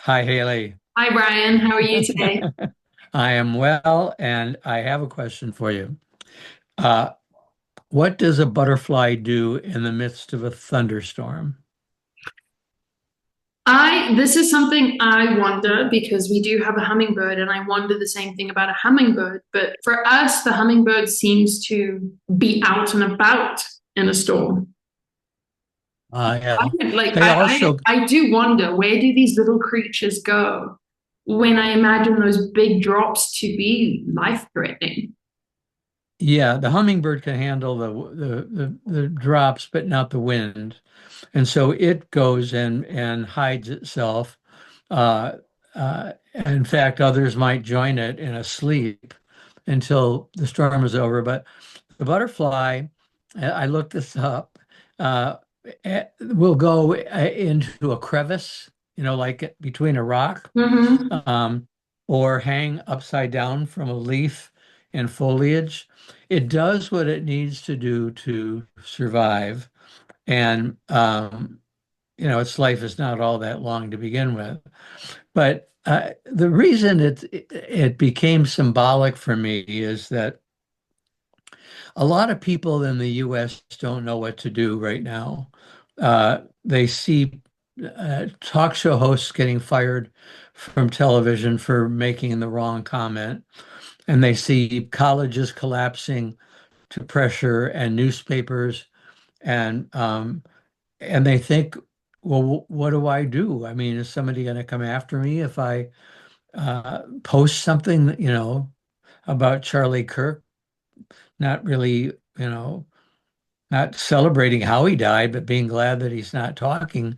Hi, Haley. Hi, Brian. How are you today? I am well, and I have a question for you. Uh, what does a butterfly do in the midst of a thunderstorm? This is something I wonder because we do have a hummingbird, and I wonder the same thing about a hummingbird. But for us, the hummingbird seems to be out and about in a storm. Yeah, Like they also, I do wonder, where do these little creatures go when I imagine those big drops to be life-threatening? yeah, the hummingbird can handle the drops, but not the wind, and so it goes and hides itself. Uh, in fact, others might join it in a sleep until the storm is over. But the butterfly, I looked this up, uh, will go into a crevice, like between a rock, Hmm. um, or hang upside down from a leaf in foliage. It does what it needs to do to survive. And, its life is not all that long to begin with. But the reason it became symbolic for me is that a lot of people in the US don't know what to do right now. They see talk show hosts getting fired from television for making the wrong comment, and they see colleges collapsing to pressure and newspapers, and they think, well, what do I do? I mean, is somebody going to come after me if I post something, about Charlie Kirk, not really, not celebrating how he died, but being glad that he's not talking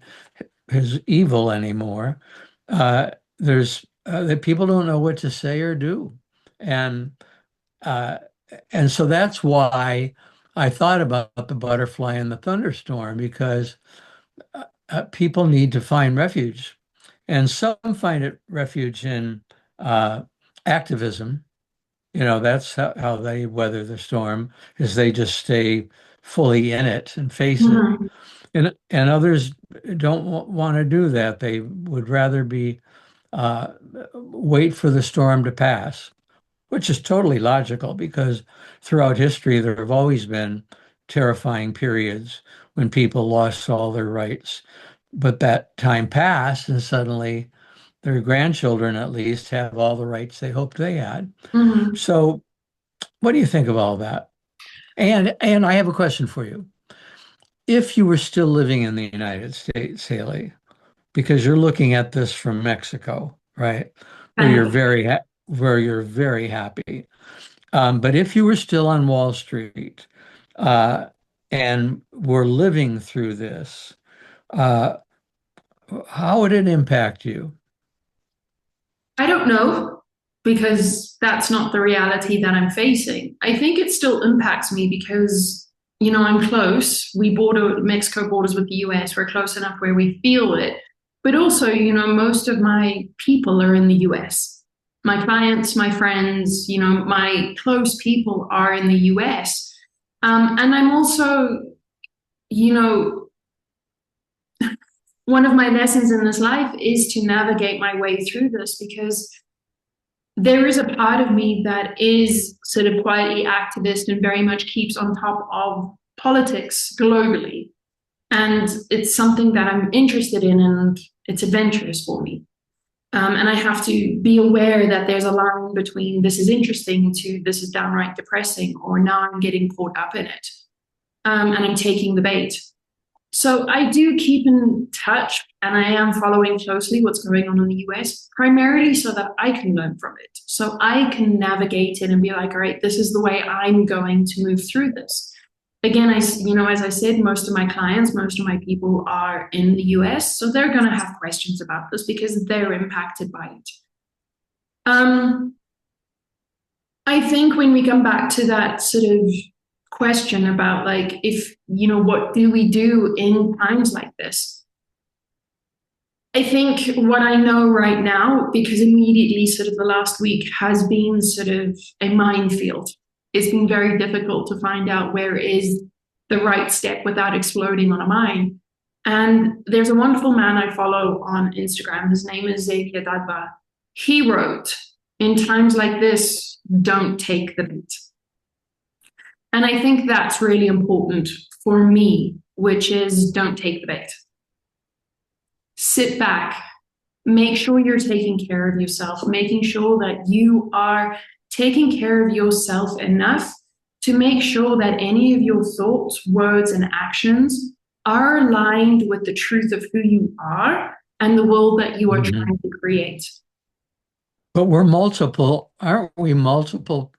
his evil anymore. There's that people don't know what to say or do, and uh, and so that's why I thought about the butterfly and the thunderstorm because people need to find refuge, and some find it refuge in uh, activism. That's how they weather the storm, is they just stay fully in it and face it. Hmm. And others don't want to do that. They would rather be uh, wait for the storm to pass, which is totally logical because throughout history there have always been terrifying periods when people lost all their rights. But that time passed, and suddenly their grandchildren at least have all the rights they hoped they had. Hmm. So, what do you think of all that? And I have a question for you. If you were still living in the United States, Haley, because you're looking at this from Mexico, right? Where Thank you're you. very happy. But if you were still on Wall Street uh, and were living through this, uh, how would it impact you? I don't know because that's not the reality that I'm facing. I think it still impacts me because, I'm close. We border, Mexico borders with the US. We're close enough where we feel it. But also, most of my people are in the US. My clients, my friends, my close people are in the US. And I'm also, you know, one of my lessons in this life is to navigate my way through this because there is a part of me that is sort of quietly activist and very much keeps on top of politics globally. And it's something that I'm interested in and it's adventurous for me. And I have to be aware that there's a line between this is interesting to this is downright depressing, or now I'm getting caught up in it and I'm taking the bait. So I do keep in touch and I am following closely what's going on in the US, primarily so that I can learn from it. So I can navigate it and be like, all right, this is the way I'm going to move through this. Again, as I said, most of my clients, most of my people are in the US, so they're going to have questions about this because they're impacted by it. Um, I think when we come back to that sort of question about like if what do we do in times like this, I think what I know right now, because immediately sort of the last week has been sort of a minefield. It's been very difficult to find out where is the right step without exploding on a mine. And there's a wonderful man I follow on Instagram. His name is Xavier Dadba. He wrote, in times like this, don't take the bait. And I think that's really important for me, which is don't take the bait. Sit back, make sure you're taking care of yourself, making sure that you are taking care of yourself enough to make sure that any of your thoughts, words, and actions are aligned with the truth of who you are and the world that you are Hmm. trying to create. But we're multiple, aren't we? Multiple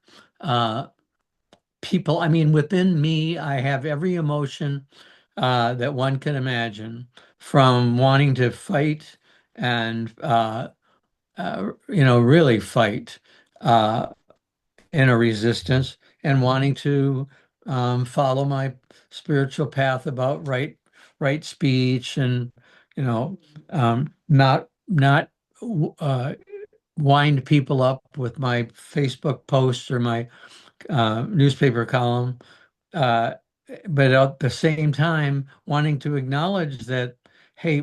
people. I mean, within me, I have every emotion that one can imagine, from wanting to fight and really fight uh, in a resistance, and wanting to follow my spiritual path about right speech, and not uh, wind people up with my Facebook posts or my newspaper column, uh, but at the same time wanting to acknowledge that, hey,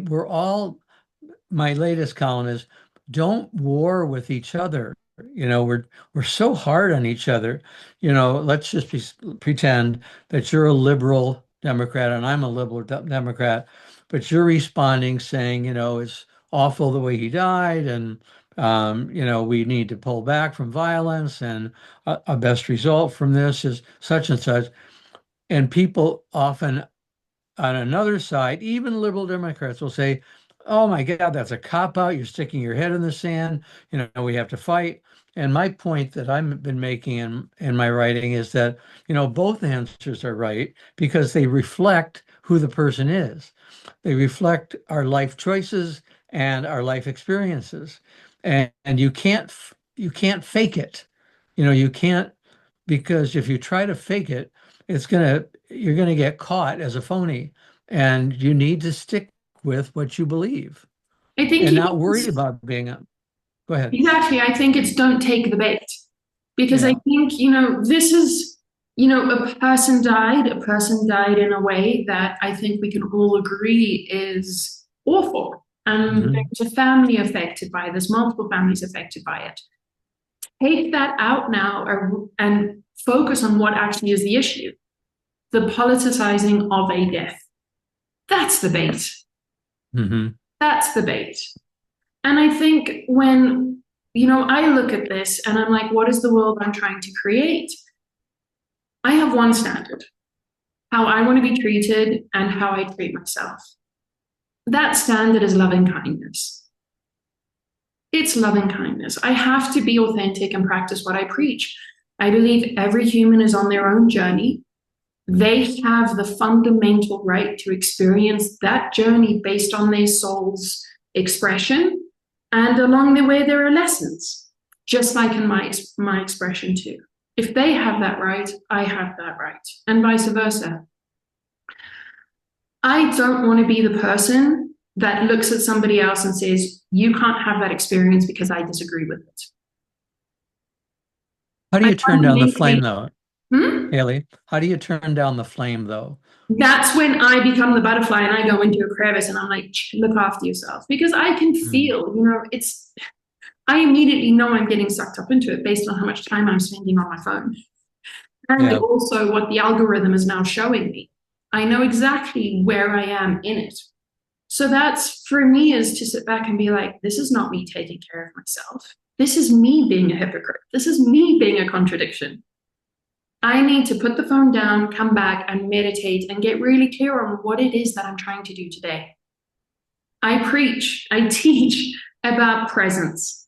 my latest column is, don't war with each other. We're so hard on each other. Let's just pretend that you're a liberal Democrat and I'm a liberal Democrat, but you're responding saying, it's awful the way he died, and we need to pull back from violence, and a best result from this is such and such. And people often on another side, even liberal Democrats will say, "Oh my God, that's a cop out. You're sticking your head in the sand. We have to fight." And my point that I've been making in my writing is that, both answers are right because they reflect who the person is. They reflect our life choices and our life experiences. And you can't fake it. You can't, because if you try to fake it, you're gonna get caught as a phony, and you need to stick with what you believe I think and you not worry about being a, go ahead. exactly. I think it's don't take the bait because I Yeah. think, this is, a person died in a way that I think we can all agree is awful. And Hmm. there's a family affected by this, multiple families affected by it. Take that out now and focus on what actually is the issue, the politicizing of a death. That's the bait. Hmm. That's the bait. And I think when, I look at this and I'm like, what is the world I'm trying to create? I have one standard, how I want to be treated and how I treat myself. That standard is loving kindness. It's loving kindness. I have to be authentic and practice what I preach. I believe every human is on their own journey. They have the fundamental right to experience that journey based on their soul's expression. And along the way, there are lessons, just like in my expression too. If they have that right, I have that right, and vice versa. I don't want to be the person that looks at somebody else and says, you can't have that experience because I disagree with it. How do I you turn want to down the make flame though, hmm? Haley? How do you turn down the flame though? That's when I become the butterfly and I go into a crevice and I'm like, look after yourself. Because I can Mm. feel, I immediately know I'm getting sucked up into it based on how much time I'm spending on my phone. And Yeah. also what the algorithm is now showing me. I know exactly where I am in it. So that's for me is to sit back and be like, this is not me taking care of myself. This is me being a hypocrite. This is me being a contradiction. I need to put the phone down, come back and meditate and get really clear on what it is that I'm trying to do today. I teach about presence.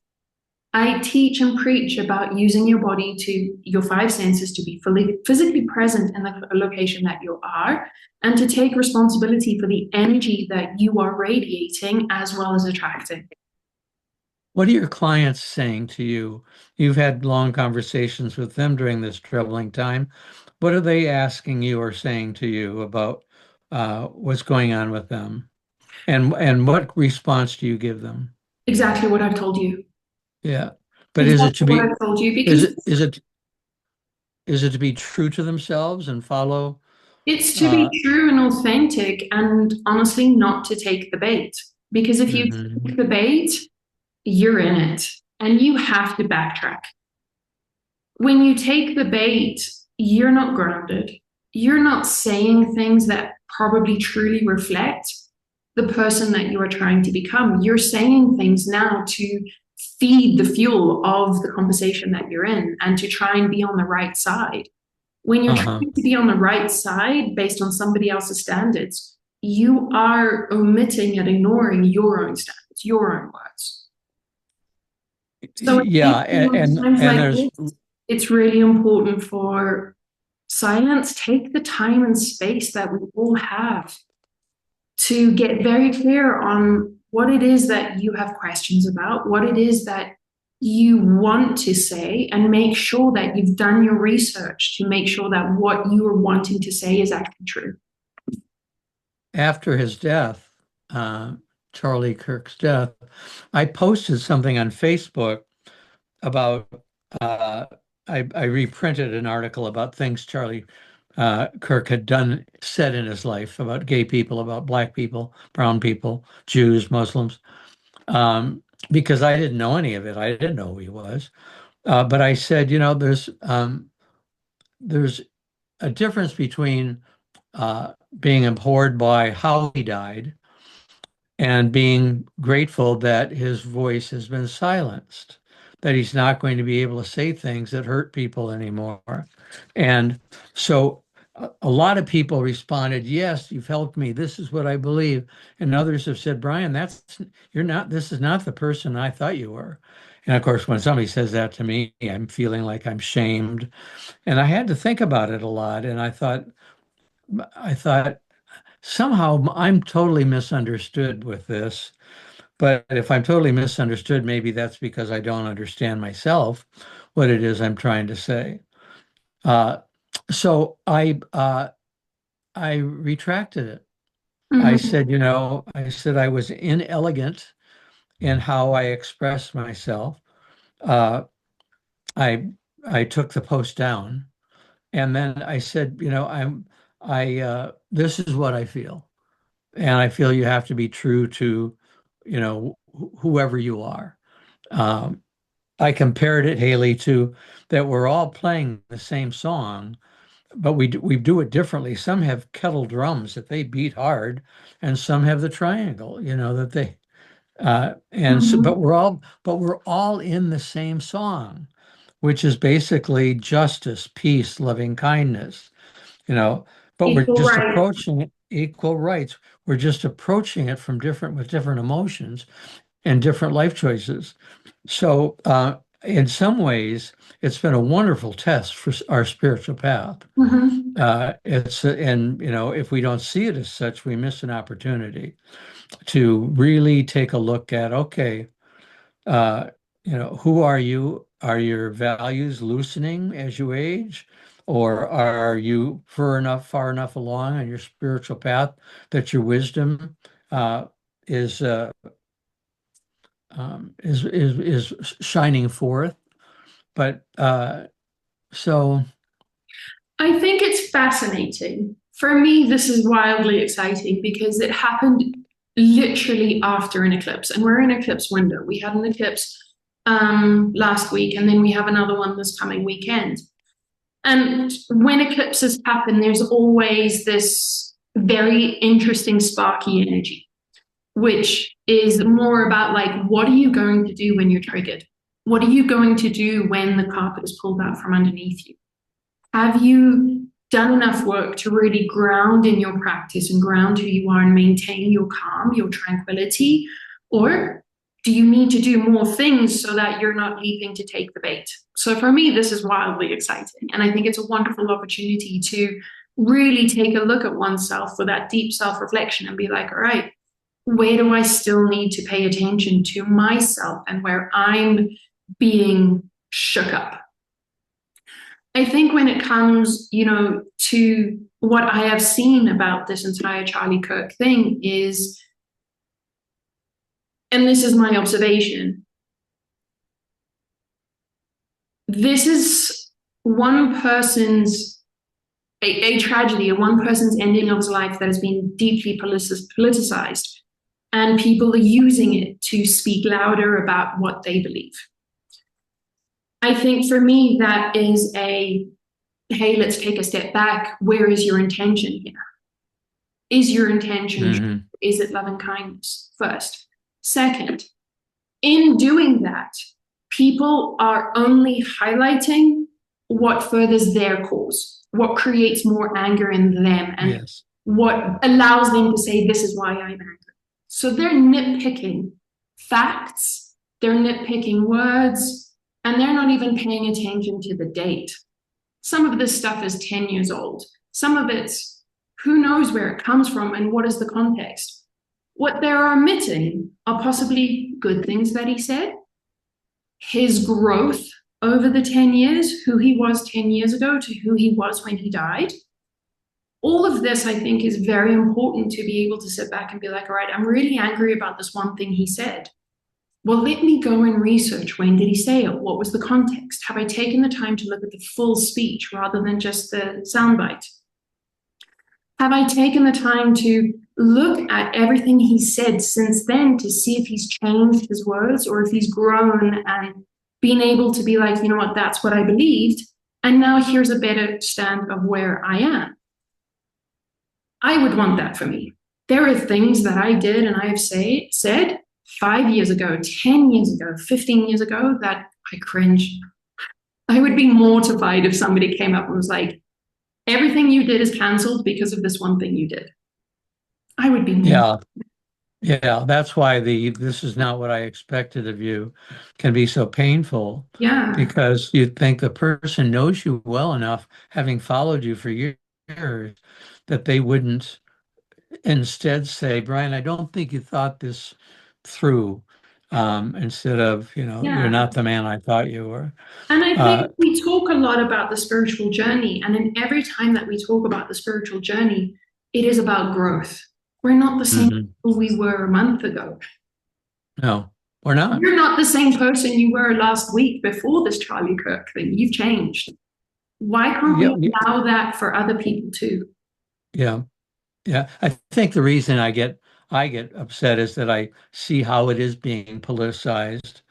I teach and preach about using your body to your five senses to be fully physically present in the location that you are and to take responsibility for the energy that you are radiating as well as attracting. What are your clients saying to you? You've had long conversations with them during this troubling time. What are they asking you or saying to you about what's going on with them? And what response do you give them? Exactly what I've told you. Yeah. But is it to Exactly what be I've told you is because it is it is it to be true to themselves and follow It's to be Uh, true and authentic and honestly not to take the bait. Because if you mhm. take the bait, you're in it and you have to backtrack. When you take the bait, you're not grounded. You're not saying things that probably truly reflect the person that you are trying to become. You're saying things now to feed the fuel of the conversation that you're in and to try and be on the right side. When you're Uh-huh. trying to be on the right side based on somebody else's standards, you are omitting and ignoring your own standards, your own words. So I Yeah, think, times and like there's this, it's really important for silence. Take the time and space that we all have to get very clear on what it is that you have questions about, what it is that you want to say, and make sure that you've done your research to make sure that what you are wanting to say is actually true. after his death, uh, Charlie Kirk's death, I posted something on Facebook about uh, I reprinted an article about things Charlie Kirk had said in his life about gay people, about black people, brown people, Jews, Muslims, because I didn't know any of it. I didn't know who he was. But I said, there's a difference between being abhorred by how he died and being grateful that his voice has been silenced, that he's not going to be able to say things that hurt people anymore. And so a lot of people responded, yes, you've helped me. This is what I believe. And others have said, Brian, this is not the person I thought you were. And of course, when somebody says that to me, I'm feeling like I'm shamed. And I had to think about it a lot. And I thought, somehow I'm totally misunderstood with this. But if I'm totally misunderstood, maybe that's because I don't understand myself what it is I'm trying to say. Uh, so I retracted it. Mm-hmm. I said I was inelegant in how I expressed myself. Uh, I I took the post down, and then I said, this is what I feel, and I feel you have to be true to, whoever you are. Um, I compared it, Hayley, to that we're all playing the same song, but we do it differently. Some have kettle drums that they beat hard, and some have the triangle, that they and so, Mm-hmm. but we're all in the same song, which is basically justice, peace, loving kindness, you know, but we're Equal just right. approaching it equal rights. We're just approaching it from with different emotions and different life choices. So, in some ways, it's been a wonderful test for our spiritual path. Mm-hmm. And if we don't see it as such, we miss an opportunity to really take a look at, okay, uh, who are you? Are your values loosening as you age? Or are you far enough along on your spiritual path that your wisdom uh, is is shining forth? But so, I think it's fascinating. For me, this is wildly exciting because it happened literally after an eclipse, and we're in eclipse window. We had an eclipse last week, and then we have another one this coming weekend. And when eclipses happen, there's always this very interesting, sparky energy, which is more about like, what are you going to do when you're triggered? What are you going to do when the carpet is pulled out from underneath you? Have you done enough work to really ground in your practice and ground who you are and maintain your calm, your tranquility? Or do you need to do more things so that you're not leaping to take the bait? So for me, this is wildly exciting. And I think it's a wonderful opportunity to really take a look at oneself for that deep self reflection and be like, all right, where do I still need to pay attention to myself and where I'm being shook up? I think when it comes, to what I have seen about this entire Charlie Kirk thing is, and this is my observation, this is one person's a tragedy, a one person's ending of his life that has been deeply politicized, and people are using it to speak louder about what they believe. I think for me, that is a hey, let's take a step back. Where is your intention here? Is your intention, Hmm. is it loving kindness first? Second, in doing that, people are only highlighting what furthers their cause, what creates more anger in them, and Yes. what allows them to say, this is why I'm angry. So they're nitpicking facts, they're nitpicking words, and they're not even paying attention to the date. Some of this stuff is 10 years old. Some of it's who knows where it comes from and what is the context. What they're omitting are possibly good things that he said, his growth over the 10 years, who he was 10 years ago to who he was when he died. All of this, I think, is very important to be able to sit back and be like, all right, I'm really angry about this one thing he said. Well, let me go and research. When did he say it? What was the context? Have I taken the time to look at the full speech rather than just the soundbite? Have I taken the time to look at everything he said since then to see if he's changed his words or if he's grown and been able to be like, you know what, that's what I believed. And now here's a better stand of where I am. I would want that for me. There are things that I did and I have said 5 years ago, 10 years ago, 15 years ago that I cringe. I would be mortified if somebody came up and was like, everything you did is canceled because of this one thing you did. I would be more. Yeah. Yeah. That's why the this is not what I expected of you can be so painful, Yeah. because you think the person knows you well enough, having followed you for years, that they wouldn't instead say, Brian, I don't think you thought this through, instead of, you're Yeah. not the man I thought you were. And I Uh, think we talk a lot about the spiritual journey. And in every time that we talk about the spiritual journey, it is about growth. We're not the same mhm. people we were a month ago. No, we're not. You're not the same person you were last week before this Charlie Kirk thing. You've changed. Why can't Yeah, we allow that for other people too? yeah, yeah. I think the reason I get upset is that I see how it is being politicized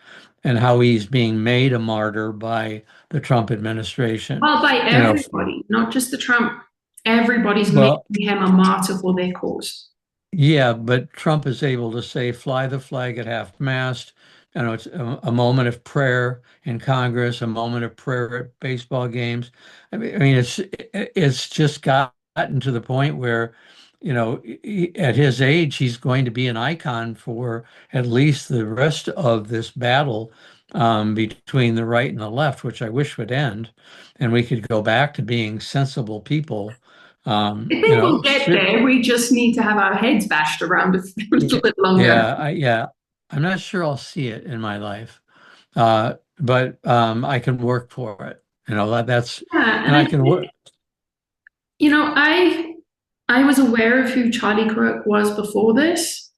and how he's being made a martyr by the Trump administration. Well, by You know, everybody, not just the Trump. Everybody's making well, him a martyr for their cause. yeah, but Trump is able to say fly the flag at half-mast. It's a moment of prayer in Congress, a moment of prayer at baseball games. I mean, it's just gotten to the point where, at his age, he's going to be an icon for at least the rest of this battle, between the right and the left, which I wish would end, and we could go back to being sensible people. I think we'll get there. We just need to have our heads bashed around a little Yeah, bit longer. yeah. I'm not sure I'll see it in my life, but I can work for it. That's, Yeah, and and I I can think, work. I was aware of who Charlie Kirk was before this.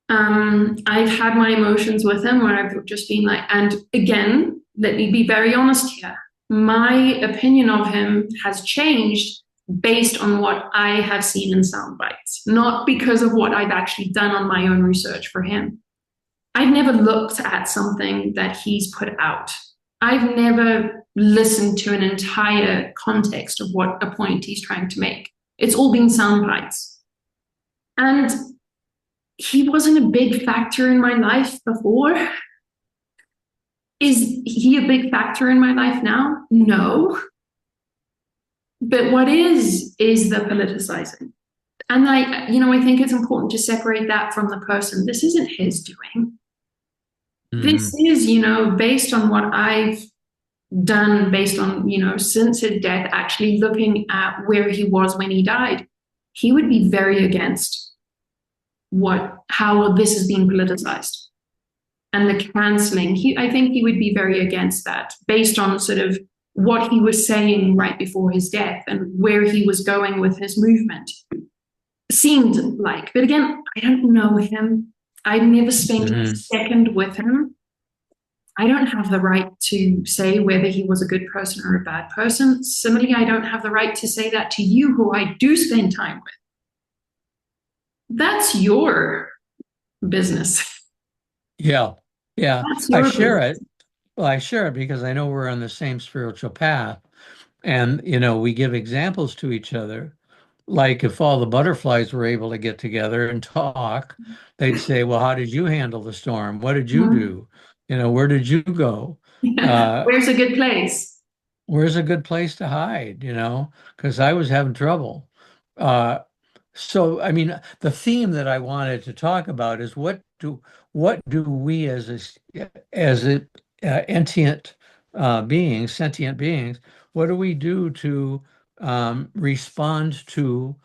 I've had my emotions with him where I've just been like, and again, let me be very honest here. My opinion of him has changed based on what I have seen in sound bites, not because of what I've actually done on my own research for him. I've never looked at something that he's put out. I've never listened to an entire context of what a point he's trying to make. It's all been sound bites. And he wasn't a big factor in my life before. Is he a big factor in my life now? No. But what is the politicizing. And I think it's important to separate that from the person. This isn't his doing. This Mhm. is, based on what I've done, based on, since his death, actually looking at where he was when he died. He would be very against how this is being politicized and the canceling. I think he would be very against that based on sort of what he was saying right before his death and where he was going with his movement. Seemed like, but again, I don't know him. I've never spent a Mhm. second with him. I don't have the right to say whether he was a good person or a bad person. Similarly, I don't have the right to say that to you, who I do spend time with. That's your business. Yeah. Yeah. That's I your share business. it. Well, I share it because I know we're on the same spiritual path. And, we give examples to each other. Like if all the butterflies were able to get together and talk, they'd say, well, how did you handle the storm? What did you Mhm. do? Where did you go? Uh, Where's a good place? where's a good place to hide, because I was having trouble. Uh, so, I mean, the theme that I wanted to talk about is what do we as entient beings, sentient beings, what do we do to respond to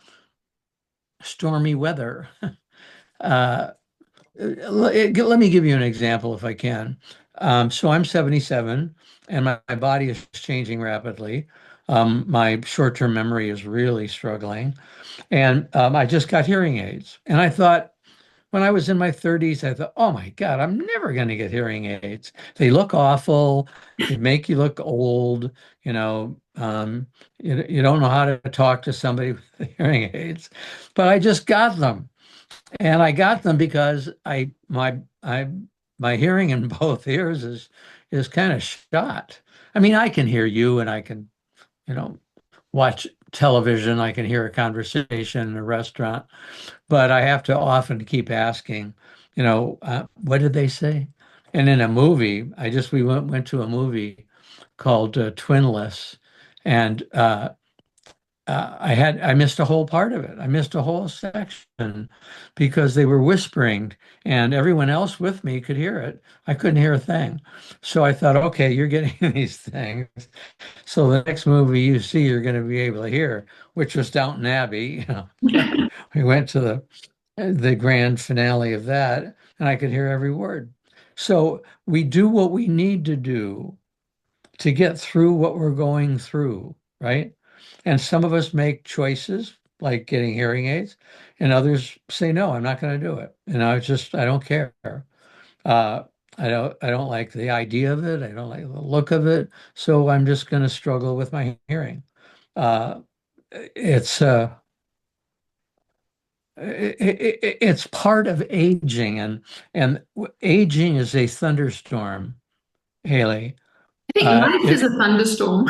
stormy weather? Uh, let me give you an example if I can. So I'm 77 and my body is changing rapidly. My short-term memory is really struggling. And I just got hearing aids. And I thought, when I was in my 30s, I thought, oh my God, I'm never going to get hearing aids. They look awful. They make you look old. You know, you don't know how to talk to somebody with hearing aids. But I just got them. And I got them because my hearing in both ears is kind of shot. I mean, I can hear you and I can, you know, watch television. I can hear a conversation in a restaurant, but I have to often keep asking, what did they say? And in a movie, we went to a movie called Twinless, and I missed a whole part of it. I missed a whole section because they were whispering and everyone else with me could hear it. I couldn't hear a thing. So I thought, okay, you're getting these things. So the next movie you see, you're going to be able to hear, which was Downton Abbey. We went to the grand finale of that and I could hear every word. So we do what we need to do to get through what we're going through, right? And some of us make choices like getting hearing aids, and others say, no, I'm not going to do it. I don't care. Uh, I don't like the idea of it. I don't like the look of it. So I'm just going to struggle with my hearing. Uh, it's it's part of aging, and aging is a thunderstorm, Haley. I think life is It a thunderstorm.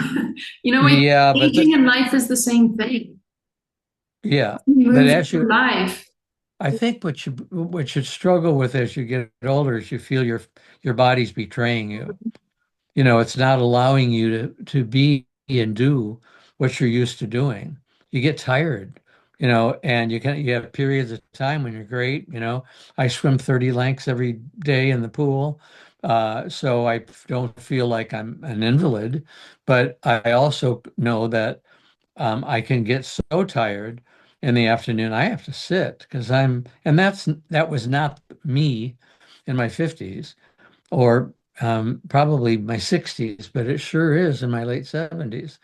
Yeah, Aging and life is the same thing. yeah, You but move as through you life. I think what you struggle with as you get older is you feel your body's betraying you. It's not allowing you to be and do what you're used to doing. You get tired, and you have periods of time when you're great. I swim 30 lengths every day in the pool. So I don't feel like I'm an invalid, but I also know that I can get so tired in the afternoon. I have to sit because and that was not me in my 50s or probably my 60s, but it sure is in my late 70s.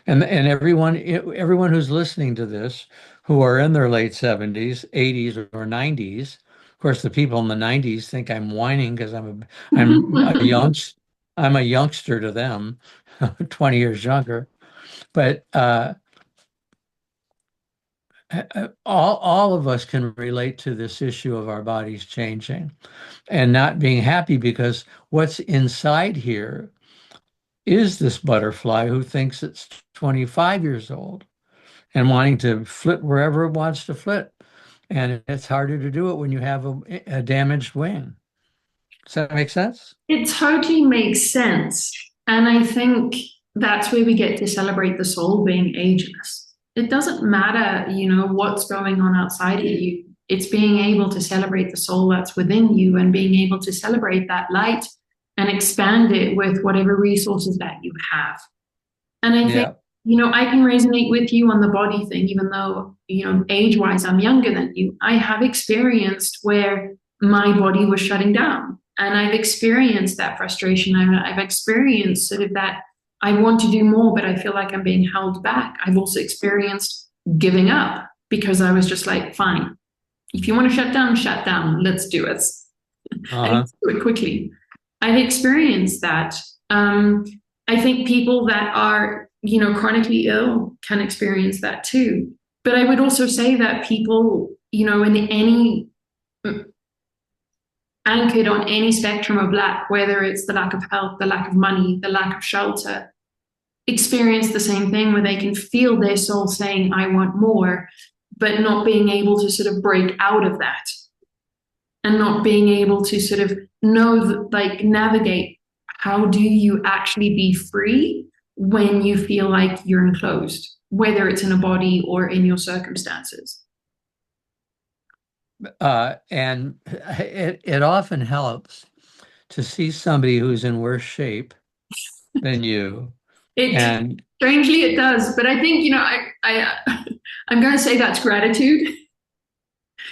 And everyone who's listening to this, who are in their late 70s, 80s, or 90s, of course, the people in the 90s think I'm whining because I'm a youngster to them, 20 years younger. But all of us can relate to this issue of our bodies changing and not being happy because what's inside here is this butterfly who thinks it's 25 years old and wanting to flit wherever it wants to flit. And it's harder to do it when you have a damaged wing. Does that make sense? It totally makes sense. And I think that's where we get to celebrate the soul being ageless. It doesn't matter, what's going on outside of you. It's being able to celebrate the soul that's within you and being able to celebrate that light and expand it with whatever resources that you have. And I think, Yeah. I can resonate with you on the body thing, even though, age wise, I'm younger than you. I have experienced where my body was shutting down. And I've experienced that frustration. I've experienced sort of that I want to do more, but I feel like I'm being held back. I've also experienced giving up because I was just like, fine, if you want to shut down, shut down. Let's do it. And Uh-huh. let's do it quickly. I've experienced that. I think people that are, chronically ill can experience that too. But I would also say that people, in any anchored on any spectrum of lack, whether it's the lack of health, the lack of money, the lack of shelter, experience the same thing where they can feel their soul saying, I want more, but not being able to sort of break out of that and not being able to sort of know, like, navigate how do you actually be free when you feel like you're enclosed, whether it's in a body or in your circumstances. And it often helps to see somebody who's in worse shape than you. It And strangely it does, but I think I'm going to say that's gratitude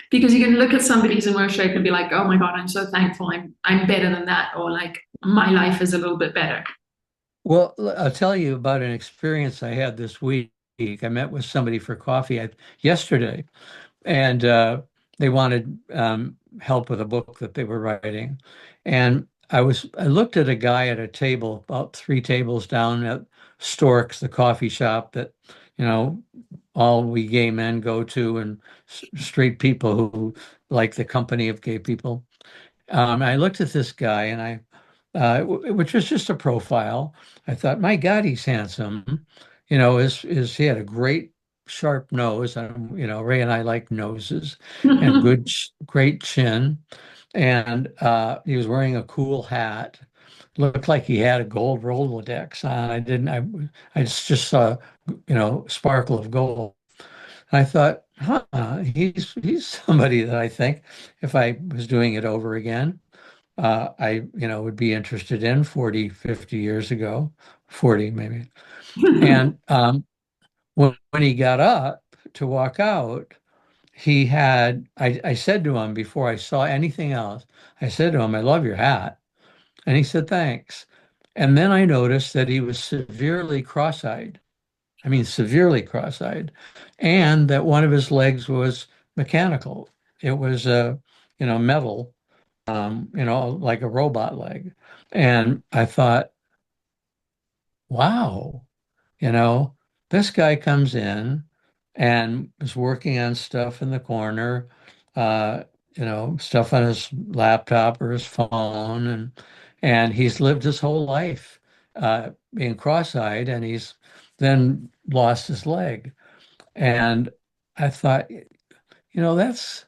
because you can look at somebody who's in worse shape and be like, oh my god, I'm so thankful, I'm better than that, or like my life is a little bit better. well, I'll tell you about an experience I had this week. I met with somebody for coffee yesterday, and they wanted help with a book that they were writing. And I looked at a guy at a table about three tables down at Stork's, the coffee shop that, you know, all we gay men go to, and straight people who like the company of gay people. I looked at this guy, and which was just a profile. I thought, my God, he's handsome. Is he had a great sharp nose. Ray and I like noses, and great chin. And he was wearing a cool hat. Looked like he had a gold Rolodex on. I just saw, sparkle of gold. I thought, he's somebody that I think if I was doing it over again, would be interested in 40, 50 years ago, 40 maybe. And when he got up to walk out, I said to him before I saw anything else, I said to him, I love your hat. And he said, thanks. And then I noticed that he was severely cross-eyed. I mean, severely cross-eyed, and that one of his legs was mechanical. It was metal, like a robot leg. And I thought, wow, you know, this guy comes in and is working on stuff in the corner, uh, stuff on his laptop or his phone, and he's lived his whole life being cross-eyed, and he's then lost his leg. And I thought, that's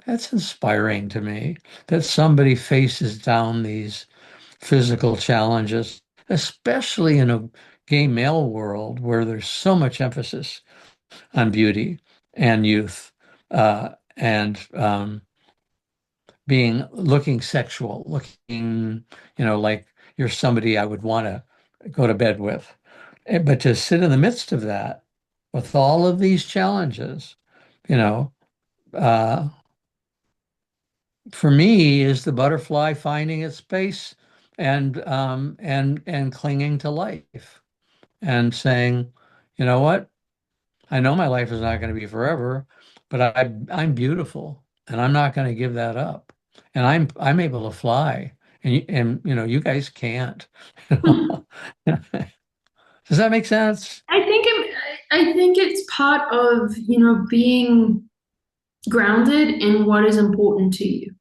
inspiring to me that somebody faces down these physical challenges, especially in a gay male world where there's so much emphasis on beauty and youth, and looking sexual, looking, like you're somebody I would want to go to bed with. But to sit in the midst of that with all of these challenges, you know, uh, for me is the butterfly finding its space and clinging to life and saying, you know what? I know my life is not going to be forever, but I'm beautiful and I'm not going to give that up. And I'm able to fly, and you guys can't. Does that make sense? I think it's part of, being grounded in what is important to you.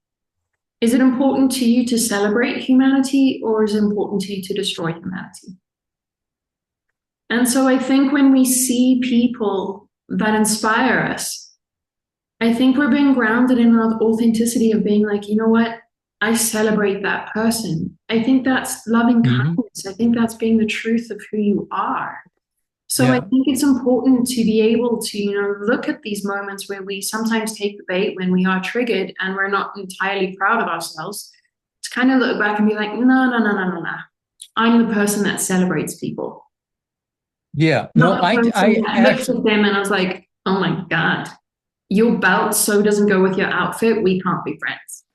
Is it important to you to celebrate humanity or is it important to you to destroy humanity? And so I think when we see people that inspire us, I think we're being grounded in our authenticity of being like, you know what? I celebrate that person. I think that's loving Hmm. kindness. I think that's being the truth of who you are. So I Yeah. think it's important to be able to, look at these moments where we sometimes take the bait when we are triggered and we're not entirely proud of ourselves, to kind of look back and be like, no, no, no, no, no, no. I'm the person that celebrates people, Yeah. not No, the person I that looked actually, at them and I was like, oh my God, your belt so doesn't go with your outfit. We can't be friends.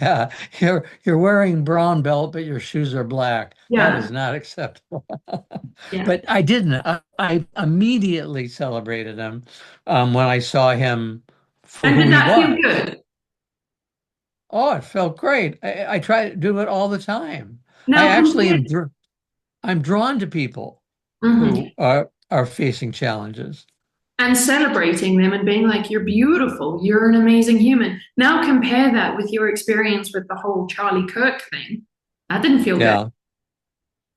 yeah, you're wearing brown belt, but your shoes are black. That Yeah. is not acceptable. Yeah. But I didn't. I immediately celebrated him when I saw him for And who did he that feel was. good? Oh, it felt great. I try to do it all the time. I Now actually compare. am I'm drawn to people Mhm. who are facing challenges. And celebrating them and being like, you're beautiful, you're an amazing human. Now compare that with your experience with the whole Charlie Kirk thing. That didn't feel good. Yeah.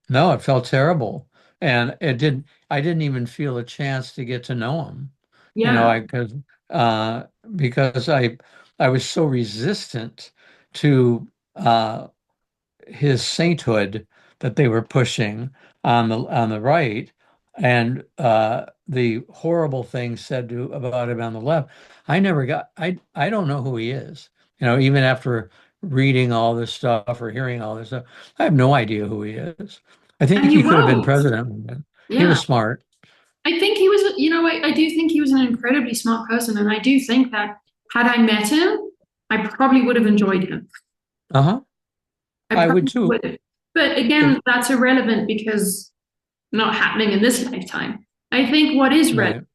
No, it felt terrible. And I didn't even feel a chance to get to know him. You know, Yeah. I uh because I was so resistant to his sainthood that they were pushing on the right, and the horrible things said about him on the left. I don't know who he is. You know, even after reading all this stuff or hearing all this stuff, I have no idea who he is. I think And he he could have been wrote. president. He Yeah. was smart. I think he was, I do think he was an incredibly smart person. And I do think that had I met him, I probably would have enjoyed him. Uh-huh. I I would probably too. would have. But again, If that's irrelevant because not happening in this lifetime. I think what is relevant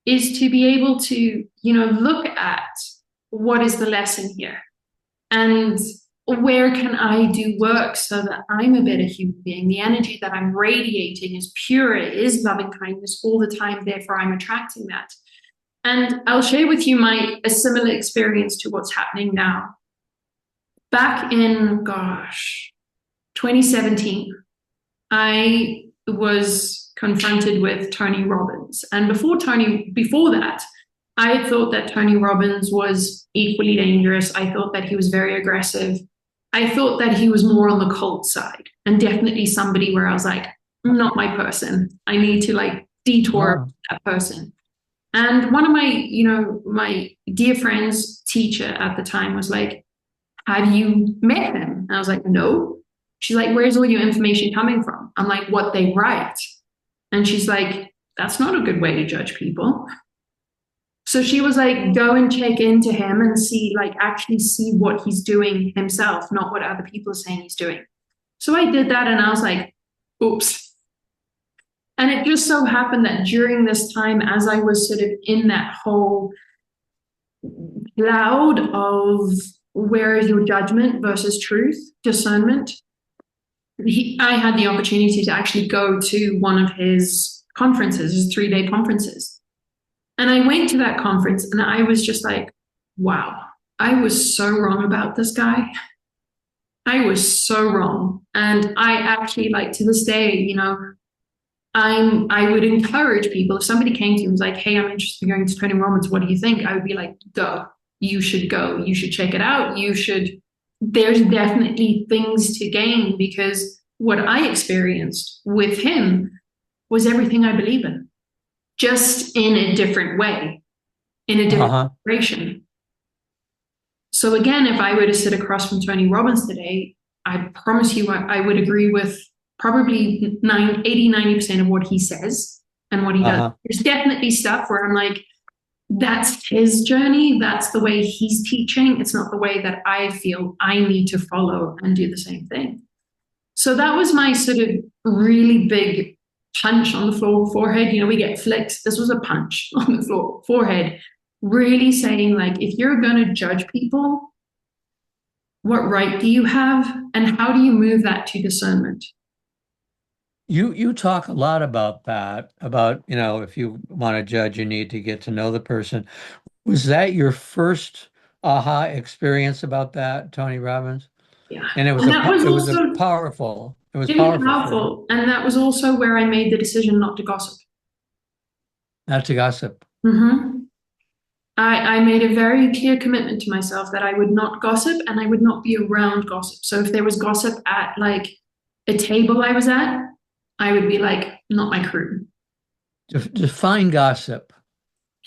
right. is to be able to, look at what is the lesson here and where can I do work so that I'm a better human being? The energy that I'm radiating is pure, it is loving kindness all the time, therefore I'm attracting that. And I'll share with you a similar experience to what's happening now. Back in, gosh, 2017, I was confronted with Tony Robbins. And before that, I had thought that Tony Robbins was equally dangerous. I thought that he was very aggressive. I thought that he was more on the cult side and definitely somebody where I was like, not my person. I need to like detour Oh, that person. And one of my dear friend's teacher at the time was like, have you met him? And I was like, no. She's like, where's all your information coming from? I'm like, what they write. And she's like, that's not a good way to judge people. So she was like, go and check into him and see, like, actually see what he's doing himself, not what other people are saying he's doing. So I did that and I was like, oops. And it just so happened that during this time, as I was sort of in that whole cloud of where is your judgment versus truth, discernment, I had the opportunity to actually go to one of his conferences, his 3 day conferences. And I went to that conference and I was just like, wow, I was so wrong about this guy. I was so wrong. And I actually like to this day, I would encourage people if somebody came to me and was like, hey, I'm interested in going to Tony Robbins, what do you think? I would be like, go. You should go. You should check it out. There's definitely things to gain because what I experienced with him was everything I believe in, just in a different way, in a different uh-huh. vibration. So again, if I were to sit across from Tony Robbins today, I promise you I would agree with probably 80-90% of what he says and what he does. Uh-huh. There's definitely stuff where I'm like, that's his journey. That's the way he's teaching. It's not the way that I feel I need to follow and do the same thing. So that was my sort of really big punch on the floor forehead. We get flicks. This was a punch on the floor forehead, really saying, like, if you're going to judge people, what right do you have? And how do you move that to discernment? You talk a lot about that, about, if you want to judge, you need to get to know the person. Was that your first aha experience about that, Tony Robbins? Yeah. And And that was also it was it was powerful for you, powerful. And that was also where I made the decision not to gossip. not to gossip. Mm-hmm. I made a very clear commitment to myself that I would not gossip and I would not be around gossip. So if there was gossip at like a table I was at, I would be like, not my crew. Define gossip.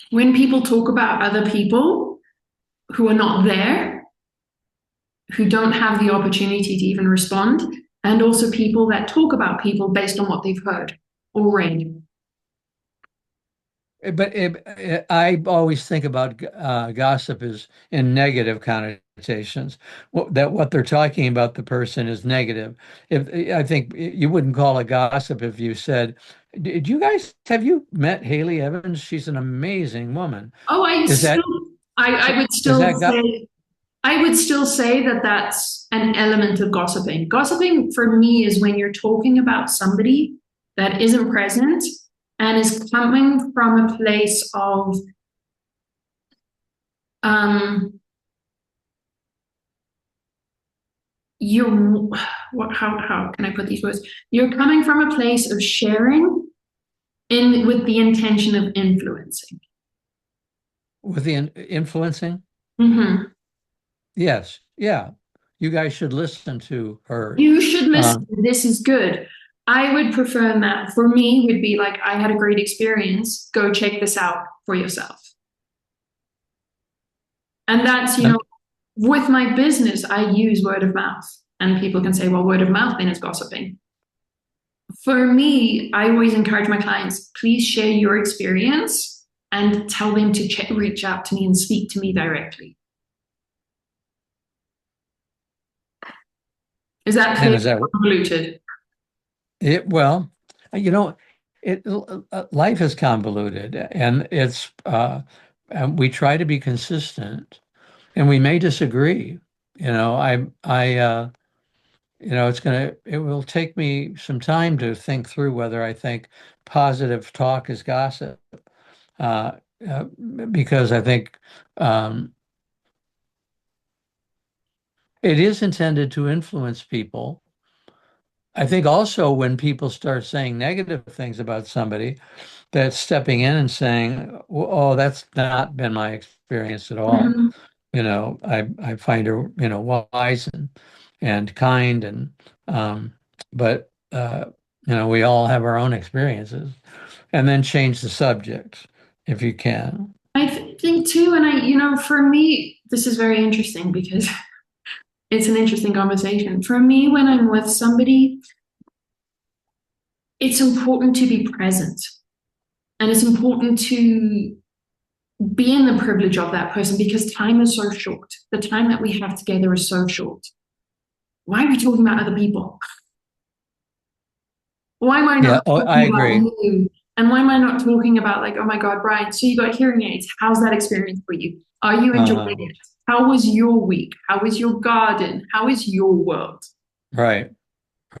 When people talk about other people who are not there, who don't have the opportunity to even respond, and also people that talk about people based on what they've heard or read. I always think about gossip as in negative connotations. What they're talking about the person is negative. If I think you wouldn't call it gossip if you said, "Did you guys have you met Hayley Evans? She's an amazing woman." Oh, Is that I would is still that go say I would still say that that's an element of gossiping. Gossiping for me is when you're talking about somebody that isn't present and is coming from a place of um you're how can I put these words? You're coming from a place of sharing in with the intention of influencing. With the influencing? Mm-hmm. Yes. Yeah. You guys should listen to her. You should listen. Um, This is good. I would prefer that. For me, would be like, I had a great experience. Go check this out for yourself. And that's, and with my business, I use word of mouth. And people can say, well, word of mouth then is gossiping. For me, I always encourage my clients, please share your experience and tell them to reach out to me and speak to me directly. Is that and clear? is that Convoluted? it? Well, you know, it life is convoluted, and and we try to be consistent, and we may disagree. It will take me some time to think through whether I think positive talk is gossip, uh, uh, because I think um, it is intended to influence people. I think also when people start saying negative things about somebody, that's stepping in and saying, "Oh, that's not been my experience at all." Mhm. I find her, wise and kind um, but we all have our own experiences. And then change the subject if you can. I think too, and for me, this is very interesting because it's an interesting conversation. For me, when I'm with somebody, it's important to be present and it's important to be in the privilege of that person because time is so short. The time that we have together is so short. Why are we talking about other people? Why am I Yeah, not oh, I talking about agree. you? And why am I not talking about, like, oh my God, Brian, so you got hearing aids. How's that experience for you? Are you enjoying Uh, it? How was your week? How was your garden? How is your world? right,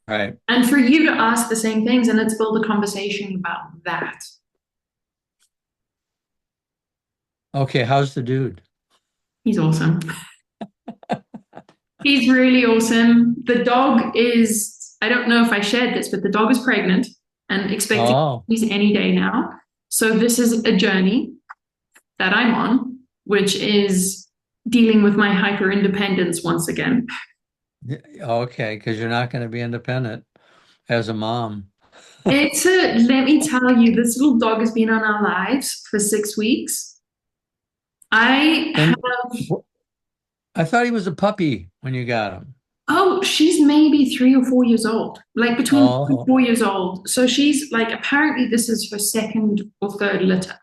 right. And for you to ask the same things and let's build a conversation about that. Okay, how's the dude? He's awesome. He's really awesome. The dog is, I don't know if I shared this, but the dog is pregnant and expecting Oh, he's any day now. So this is a journey that I'm on, which is dealing with my hyper independence once again. okay, because you're not going to be independent as a mom. Let me tell you, this little dog has been on our lives for 6 weeks. I And have, I thought he was a puppy when you got him. oh, she's maybe 3 or 4 years old, like between 4 years Oh, old. So she's like, apparently, this is her second or third litter.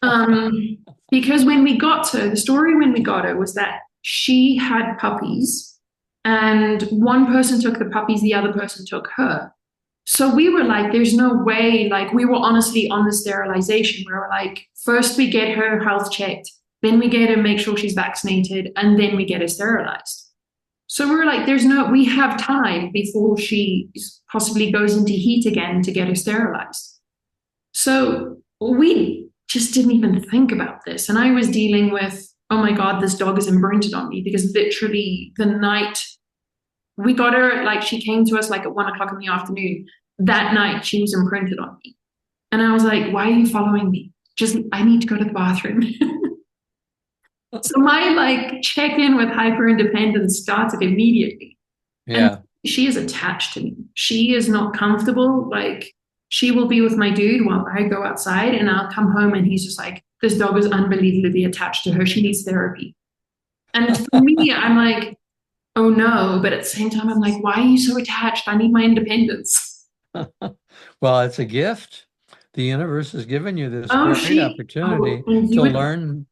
Um, because when we got her, the story when we got her was that she had puppies, and one person took the puppies, the other person took her. So we were like, there's no way. Like, we were honestly on the sterilization. We were like, first we get her health checked, then we get her, make sure she's vaccinated, and then we get her sterilized. So we were like, we have time before she possibly goes into heat again to get her sterilized. So we just didn't even think about this. And I was dealing with, oh my God, this dog is imprinted on me because literally the night we got her, like she came to us like at 1 o'clock in the afternoon. That night she was imprinted on me. And I was like, why are you following me? Just, I need to go to the bathroom. So my like check in with hyper independence started immediately. And yeah. she is attached to me. She is not comfortable. Like she will be with my dude while I go outside and I'll come home and he's just like, this dog is unbelievably attached to her. She needs therapy. And for me, I'm like, oh no. But at the same time, I'm like, why are you so attached? I need my independence. Well, it's a gift. The universe has given you this Oh, great opportunity and to learn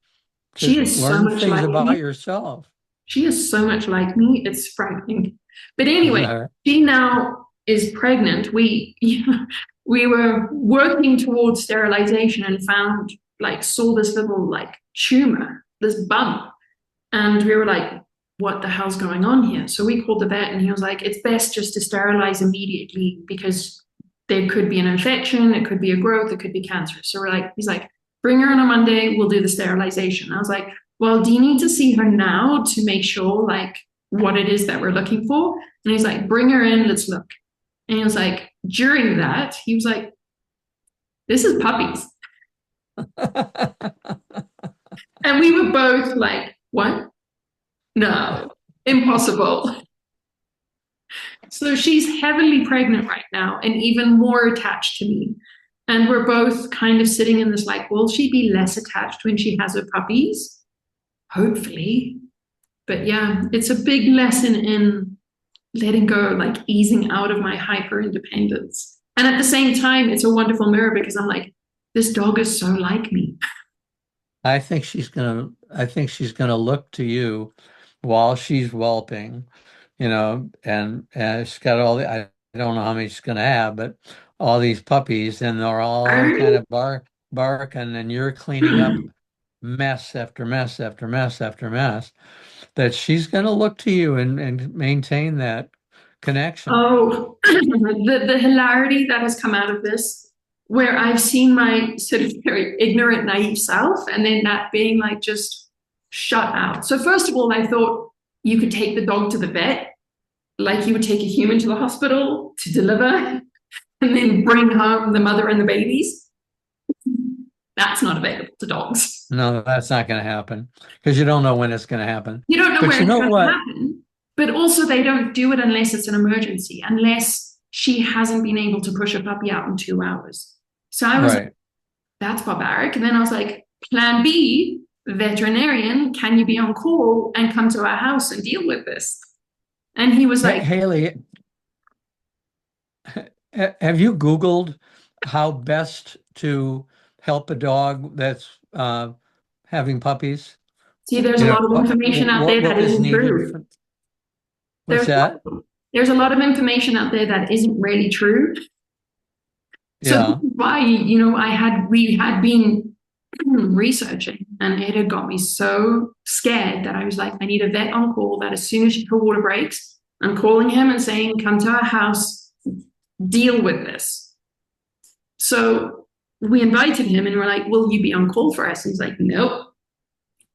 she is so much things like about me. yourself. She is so much like me. It's frightening. But anyway, she now is pregnant. We were working towards sterilization and found like saw this little like tumor, this bump. And we were like, what the hell's going on here? So we called the vet and he was like, it's best just to sterilize immediately because there could be an infection, it could be a growth, it could be cancer. So we're like, he's like, bring her on a Monday, we'll do the sterilization. I was like, well, do you need to see her now to make sure like what it is that we're looking for? And he's like, bring her in, let's look. And he was like, during that, he was like, this is puppies. And we were both like, what? No, impossible. So she's heavily pregnant right now and even more attached to me. And we're both kind of sitting in this like, will she be less attached when she has her puppies? Hopefully. But yeah, it's a big lesson in letting go, like easing out of my hyper independence. And at the same time, it's a wonderful mirror because I'm like, this dog is so like me. I think she's gonna look to you while she's whelping, and she's got I don't know how many she's gonna have, but all these puppies, and they're all kind of barking, and you're cleaning up mess after mess after mess after mess, that she's gonna look to you and maintain that connection. Oh, the hilarity that has come out of this, where I've seen my sort of very ignorant, naive self, and then that being like just shut out. So, first of all, I thought you could take the dog to the vet, like you would take a human to the hospital to deliver, and then bring home the mother and the babies. That's not available to dogs. No, that's not gonna happen because you don't know when it's gonna happen. You don't know But where you it's know going to what? happen, but also they don't do it unless it's an emergency, unless she hasn't been able to push a puppy out in 2 hours. So I was like, Right. that's barbaric. And then I was like, plan B, veterinarian, can you be on call and come to our house and deal with this? And he was like, Haley, have you Googled how best to help a dog that's having puppies? see, there's a You lot of know, information out there that what is isn't needed true. for, what's There's that? there's a lot of information out there that isn't really true. So this Yeah. is why, we had been researching and it had got me so scared that I was like, I need a vet on call that as soon as her water breaks, I'm calling him and saying, come to our house, deal with this. So we invited him and we're like, will you be on call for us? And he's like, nope.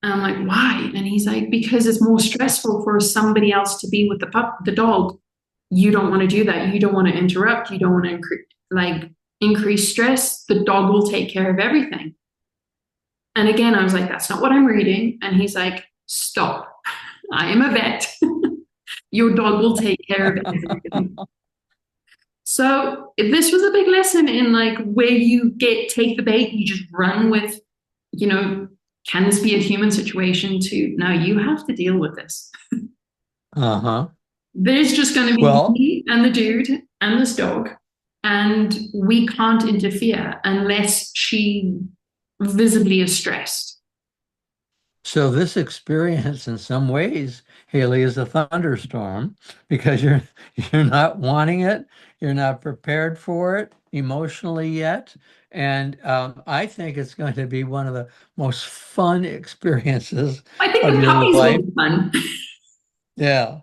And I'm like, why? And he's like, because it's more stressful for somebody else to be with the dog. You don't want to do that. You don't want to interrupt. You don't want to increase stress. The dog will take care of everything. And again, I was like, that's not what I'm reading. And he's like, stop. I am a vet. Your dog will take care of everything. So this was a big lesson in like where you take the bait, you just run with, you know, can this be a human situation to now you have to deal with this. Uh-huh. There's just going to be Well, me and the dude and this dog, and we can't interfere unless she visibly is stressed. so this experience in some ways, Haley, is a thunderstorm because you're not wanting it, you're not prepared for it emotionally yet. And I think it's going to be one of the most fun experiences I think of the your puppies will life. be fun. Yeah.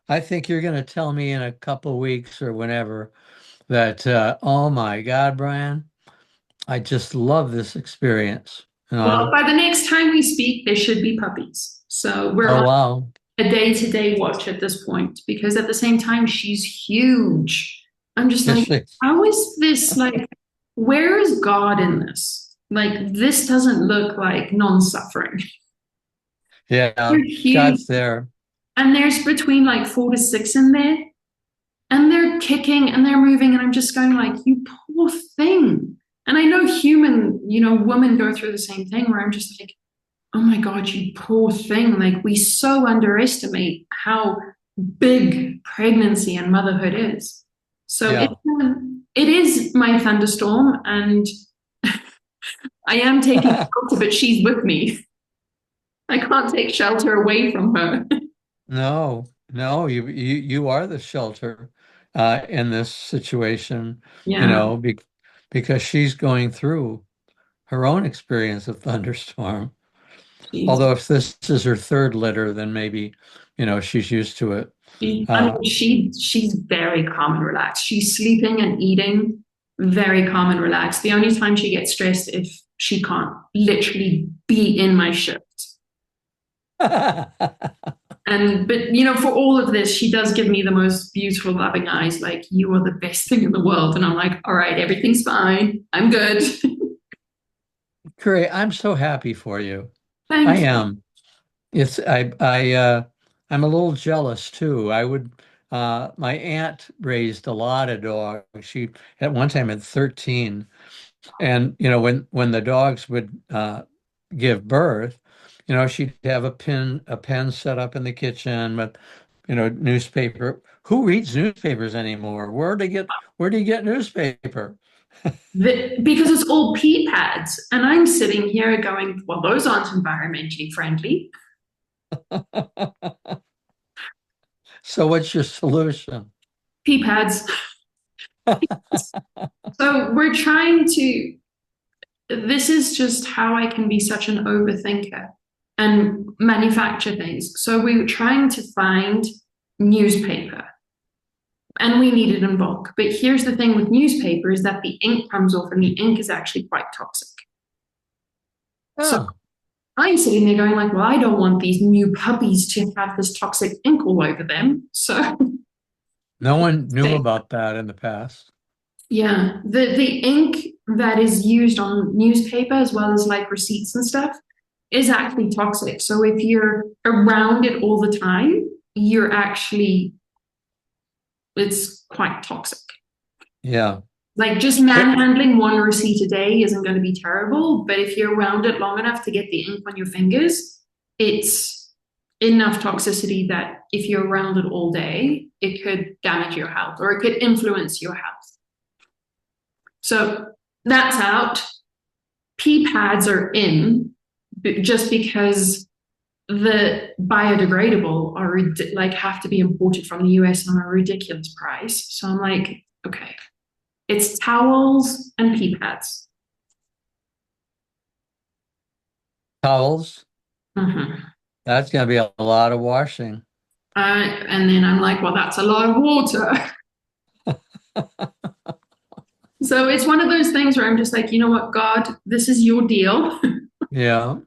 I think you're going to tell me in a couple weeks or whenever that, oh my God, Brian, I just love this experience. You Well, know? by the next time we speak, there should be puppies. So we're Oh, on wow. a day-to-day watch at this point because at the same time, she's huge. I'm just Yes, like, how is this like, where is God in this? Like, this doesn't look like non-suffering. yeah, They're huge. God's there. And there's between like 4 to 6 in there. And they're kicking and they're moving. And I'm just going like, you poor thing. And I know women go through the same thing where I'm just like, oh my God, you poor thing. Like we so underestimate how big pregnancy and motherhood is. So Yeah. it is my thunderstorm and I am taking shelter, but she's with me. I can't take shelter away from her. No, no, you are the shelter in this situation, you Yeah. know, because she's going through her own experience of thunderstorm. She's, Although if this is her third litter, then maybe, she's used to it. I Uh, mean, she's very calm and relaxed. She's sleeping and eating very calm and relaxed. The only time she gets stressed if she can't literally be in my shift. And but for all of this, she does give me the most beautiful, loving eyes. Like you are the best thing in the world, and I'm like, all right, everything's fine. I'm good. Great. I'm so happy for you. I Thank you. am. I'm a little jealous too. My aunt raised a lot of dogs. She at one time had 13. And when the dogs would give birth, she'd have a pen set up in the kitchen with, newspaper. Who reads newspapers anymore? Where do you get newspaper? Because it's all pee pads, and I'm sitting here going, well, those aren't environmentally friendly. So what's your solution? Pee pads. So we're trying to. This is just how I can be such an overthinker and manufacture things. So we were trying to find newspaper and we need it in bulk. But here's the thing with newspaper is that the ink comes off and the ink is actually quite toxic. So Oh, I'm sitting there going like, well, I don't want these new puppies to have this toxic ink all over them. So no one knew about that in the past. yeah, the ink that is used on newspaper as well as like receipts and stuff is actually toxic. So if you're around it all the time, you're actually it's quite toxic. Yeah. Like just It- manhandling one receipt a day isn't going to be terrible, but if you're around it long enough to get the ink on your fingers, it's enough toxicity that if you're around it all day, it could damage your health or it could influence your health. So that's out. Pee pads are in just because the biodegradable are like have to be imported from the US on a ridiculous price. So I'm like, okay, it's towels and pee pads. Towels, Mm-hmm. that's going to be a lot of washing. And then I'm like, well, that's a lot of water. So it's one of those things where I'm just like, you know what, God, this is your deal. Yeah.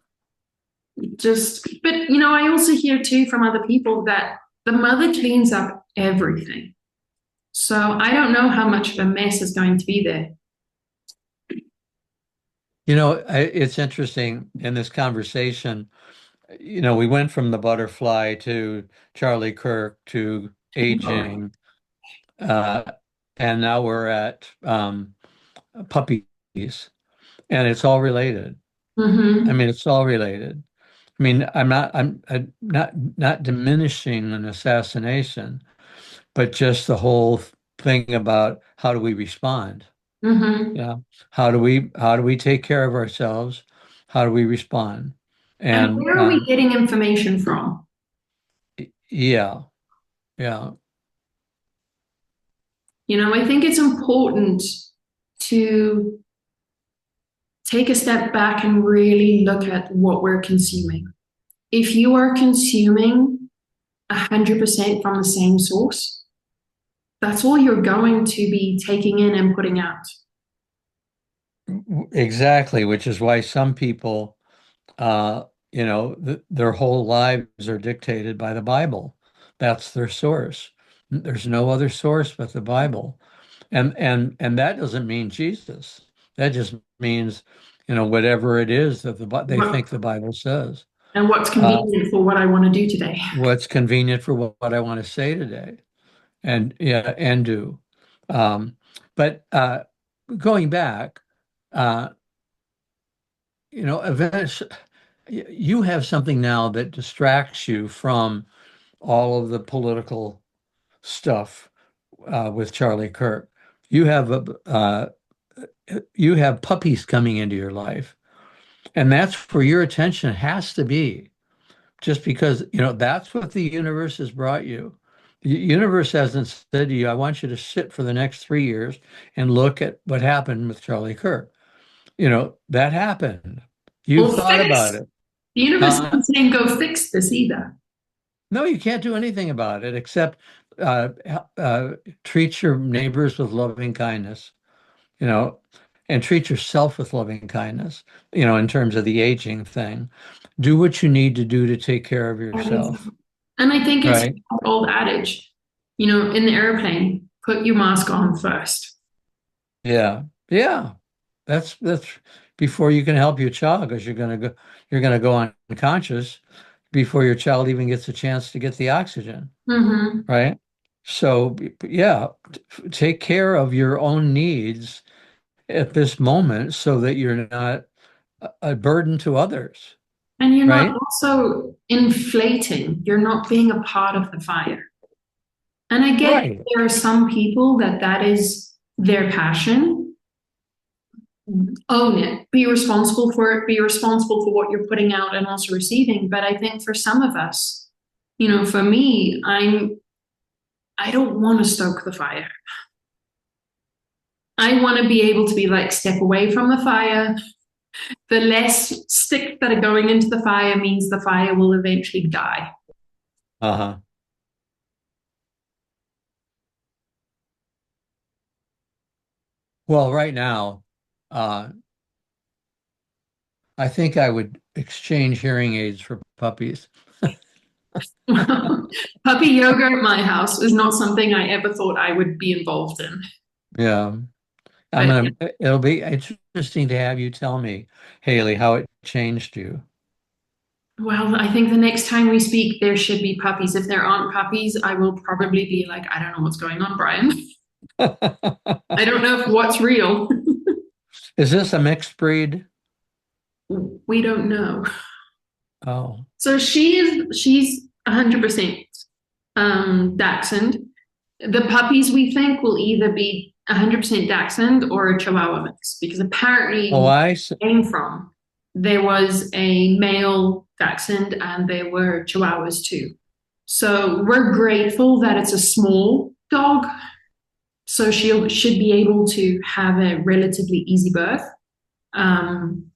Just, but I also hear too from other people that the mother cleans up everything. So I don't know how much of a mess is going to be there. It's interesting in this conversation. We went from the butterfly to Charlie Kirk to aging, uh, and now we're at puppies, and it's all related. I Mm-hmm. mean, it's all related. I mean, I'm not diminishing an assassination, but just the whole thing about how do we respond? Mm-hmm. Yeah. How do we take care of ourselves? How do we respond? And And where are we getting information from? yeah, yeah. I think it's important to take a step back and really look at what we're consuming. If you are consuming 100% from the same source, that's all you're going to be taking in and putting out. Exactly, which is why some people, their whole lives are dictated by the Bible. That's their source. There's no other source but the Bible. And that doesn't mean Jesus. That just means, whatever it is that they think the Bible says. And what's Uh, convenient for what I want to do today. what's convenient for what I want to say today and yeah, and do. Um, but going back, uh, events, you have something now that distracts you from all of the political stuff with Charlie Kirk. You have you have puppies coming into your life, and that's where your attention has to be. Just because, that's what the universe has brought you. The universe hasn't said to you, I want you to sit for the next 3 years and look at what happened with Charlie Kirk. That happened. You Or thought about fix it. The universe Huh? isn't saying go fix this either. No, you can't do anything about it except uh, uh, treat your neighbors with loving kindness, you know, and treat yourself with loving kindness, in terms of the aging thing. Do what you need to do to take care of yourself, And I think it's right? an old adage, in the airplane, put your mask on first. Yeah. Yeah. That's before you can help your child because you're gonna go unconscious before your child even gets a chance to get the oxygen, Mm-hmm. right? So yeah, take care of your own needs at this moment so that you're not a burden to others, And you're not right? also inflating, you're not being a part of the fire. And I get Right. there are some people that is their passion. Own it, be responsible for it, be responsible for what you're putting out and also receiving. But I think for some of us, for me, I don't want to stoke the fire. I want to be able to be like, step away from the fire. The less sticks that are going into the fire means the fire will eventually die. Uh-huh. Well, right now, uh, I think I would exchange hearing aids for puppies. Puppy yoga at my house is not something I ever thought I would be involved in. Yeah. But It'll be interesting to have you tell me, Haley, how it changed you. well, I think the next time we speak, there should be puppies. If there aren't puppies, I will probably be like, I don't know what's going on, Brian. I don't know if what's real. Is this a mixed breed? We don't know. Oh, So she's 100% dachshund. The puppies we think will either be 100% dachshund or a Chihuahua mix because apparently oh, where I see. it came from, there was a male dachshund and there were Chihuahuas too. So we're grateful that it's a small dog, so she should be able to have a relatively easy birth.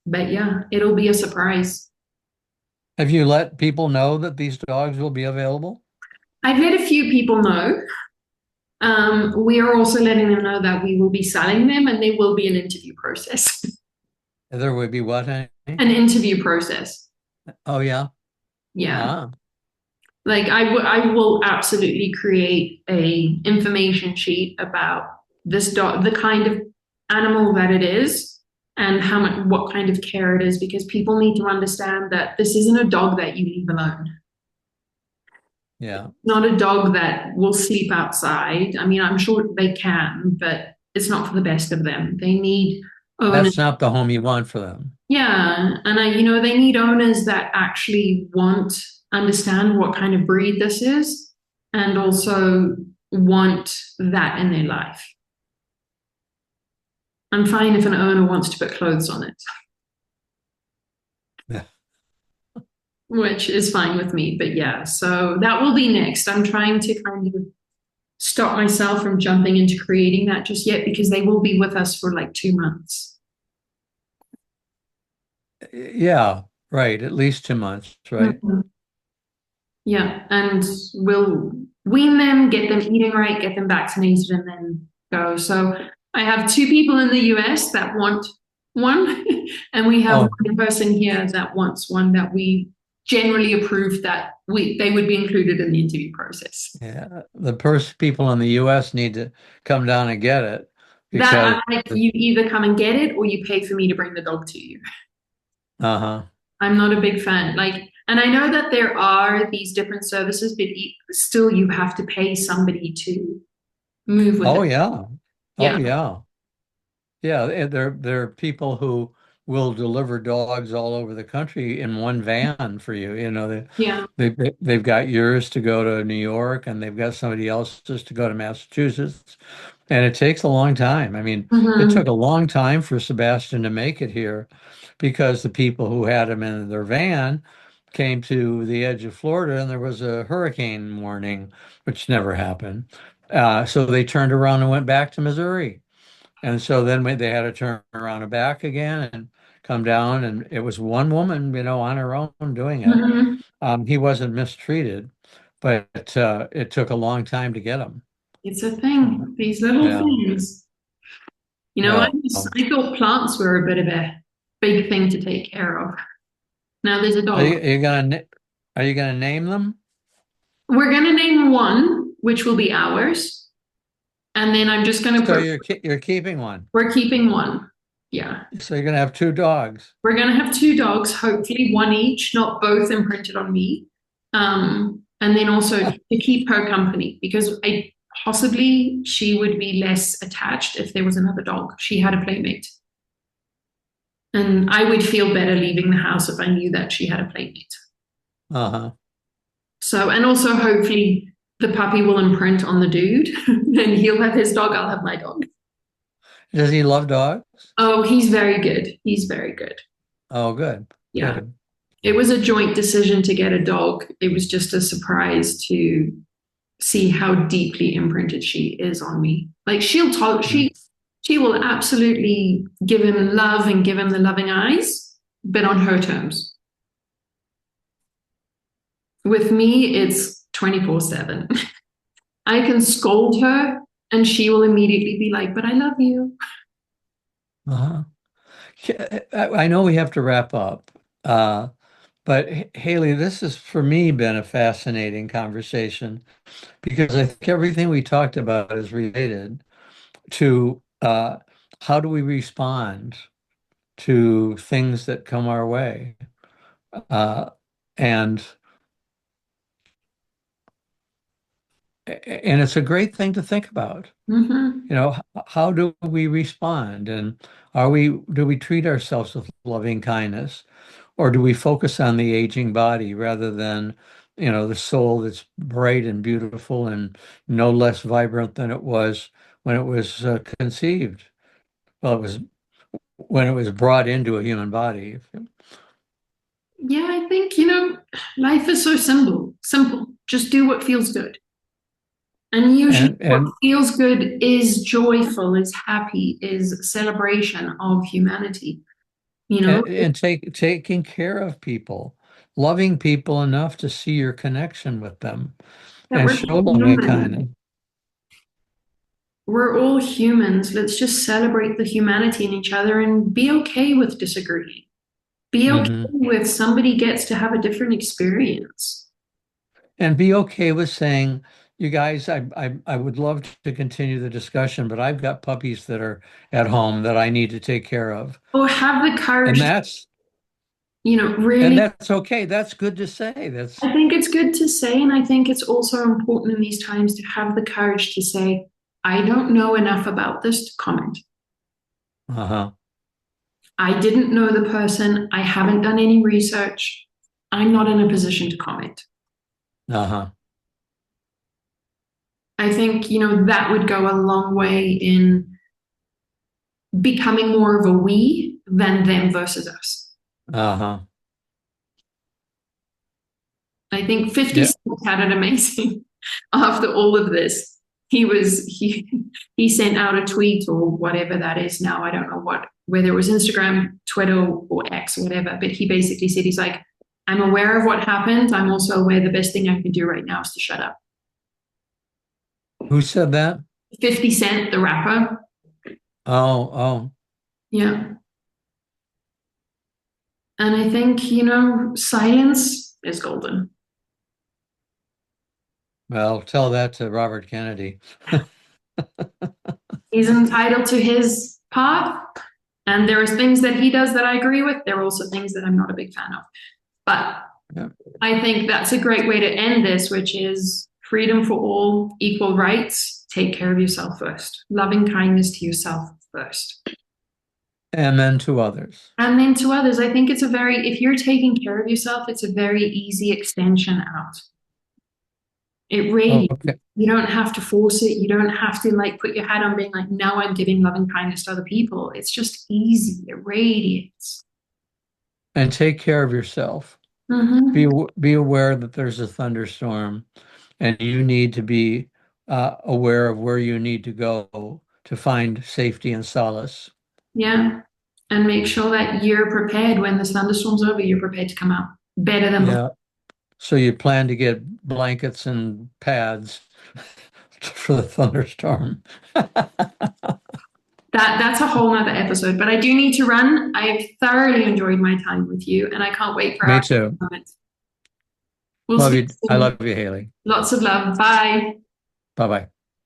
But yeah, it'll be a surprise. Have you let people know that these dogs will be available? I've let a few people know. We are also letting them know that we will be selling them and there will be an interview process. There would be what, honey? An interview process. Oh, yeah. Yeah. Ah, Like I will absolutely create a information sheet about this dog, the kind of animal that it is and what kind of care it is, because people need to understand that this isn't a dog that you leave alone. yeah. Not a dog that will sleep outside. I mean, I'm sure they can, but it's not for the best of them. They need owners. That's not the home you want for them. Yeah, and they need owners that actually understand what kind of breed this is, and also want that in their life. I'm fine if an owner wants to put clothes on it, Yeah. which is fine with me. But yeah, so that will be next. I'm trying to kind of stop myself from jumping into creating that just yet because they will be with us for like 2 months. Yeah, right. At least 2 months, right? Mhm. Yeah, and we'll wean them, get them eating right, get them vaccinated, and then go. So I have two people in the US that want one, and we have Oh, one person here that wants one that we generally approved that they would be included in the interview process. yeah. The first people in the US need to come down and get it That because, I'm like, you either come and get it or you pay for me to bring the dog to you. uh-huh. I'm not a big fan. Like, and I know that there are these different services, but still you have to pay somebody to move with Oh, it. yeah. Oh, Yeah. yeah. Yeah, there are people who will deliver dogs all over the country in one van for you. Yeah. They've got yours to go to New York, and they've got somebody else's to go to Massachusetts, and it takes a long time. I mean, it Hmm. took a long time for Sebastian to make it here because the people who had him in their van came to the edge of Florida, and there was a hurricane warning, which never happened. So they turned around and went back to Missouri. And so then they had to turn around and back again and come down, and it was one woman, on her own doing it. Mhm. He wasn't mistreated, but it took a long time to get him. It's a So, thing, these little yeah. things. Well, I thought plants were a bit of a big thing to take care of. Now there's a dog. are you gonna name them? We're going to name one, which will be ours. And then I'm just going to So put, you're keeping one. we're keeping one. Yeah. So you're gonna have two dogs. We're going to have two dogs, hopefully one each, not both imprinted on me. And then also to keep her company because possibly she would be less attached if there was another dog. She had a playmate. And I would feel better leaving the house if I knew that she had a playmate. Uh-huh. So, and also hopefully the puppy will imprint on the dude and he'll have his dog, I'll have my dog. Does he love dogs? Oh, he's very good. He's very good. Oh, good. Yeah. Good. It was a joint decision to get a dog. It was just a surprise to see how deeply imprinted she is on me. Like she'll talk, Mm. she will absolutely give him love and give him the loving eyes, but on her terms. With me, it's 24/7. I can scold her and she will immediately be like, but I love you. Uh-huh. I know we have to wrap up. But Haley, this has for me been a fascinating conversation because I think everything we talked about is related to how do we respond to things that come our way. Uh, and and it's a great thing to think about. Mm-hmm. How do we respond? And do we treat ourselves with loving kindness? Or do we focus on the aging body rather than, the soul that's bright and beautiful and no less vibrant than it was when it was conceived? Well, it was when it was brought into a human body. Yeah, I think, life is so simple. Simple. Just do what feels good. And usually And what and feels good is joyful, is happy, is celebration of humanity, you know? and taking care of people, loving people enough to see your connection with them That and we're show loving human. kindness. We're all humans. Let's just celebrate the humanity in each other and be okay with disagreeing. Be okay Hmm. with somebody gets to have a different experience. And be okay with saying, you guys, I would love to continue the discussion, but I've got puppies that are at home that I need to take care of. Or have the And courage, that's and really. that's okay. That's good to say. That's I think it's good to say, and I think it's also important in these times to have the courage to say, I don't know enough about this to comment. uh-huh. I didn't know the person. I haven't done any research. I'm not in a position to comment. Uh-huh. I think, that would go a long way in becoming more of a we than them versus us. Uh-huh. I think 50 Yeah. Cent had it amazing after all of this. He sent out a tweet or whatever that is now. I don't know whether it was Instagram, Twitter, or X, or whatever. But he basically said he's like, I'm aware of what happened. I'm also aware the best thing I can do right now is to shut up. Who said that? 50 Cent, the rapper. Oh, oh. Yeah. And I think, silence is golden. Well, tell that to Robert Kennedy. He's entitled to his path. And there are things that he does that I agree with. There are also things that I'm not a big fan of. But Yeah. I think that's a great way to end this, which is freedom for all, equal rights. Take care of yourself first. Loving kindness to yourself first. And then to others. And then to others, I think if you're taking care of yourself, it's a very easy extension out. It radiates. Okay. You don't have to force it. You don't have to like put your hat on being like, now I'm giving loving kindness to other people. It's just easy. It radiates. And take care of yourself. Mm-hmm. Be aware that there's a thunderstorm and you need to be aware of where you need to go to find safety and solace. Yeah. and make sure that you're prepared when the thunderstorm's over, you're prepared to come out better than before. Yeah. So you plan to get blankets and pads for the thunderstorm. That's a whole nother episode, but I do need to run. I've thoroughly enjoyed my time with you, and I can't wait for Me our too. moments. We'll Love speak you. I soon. love you, Haley. Lots of love. Bye. Bye bye.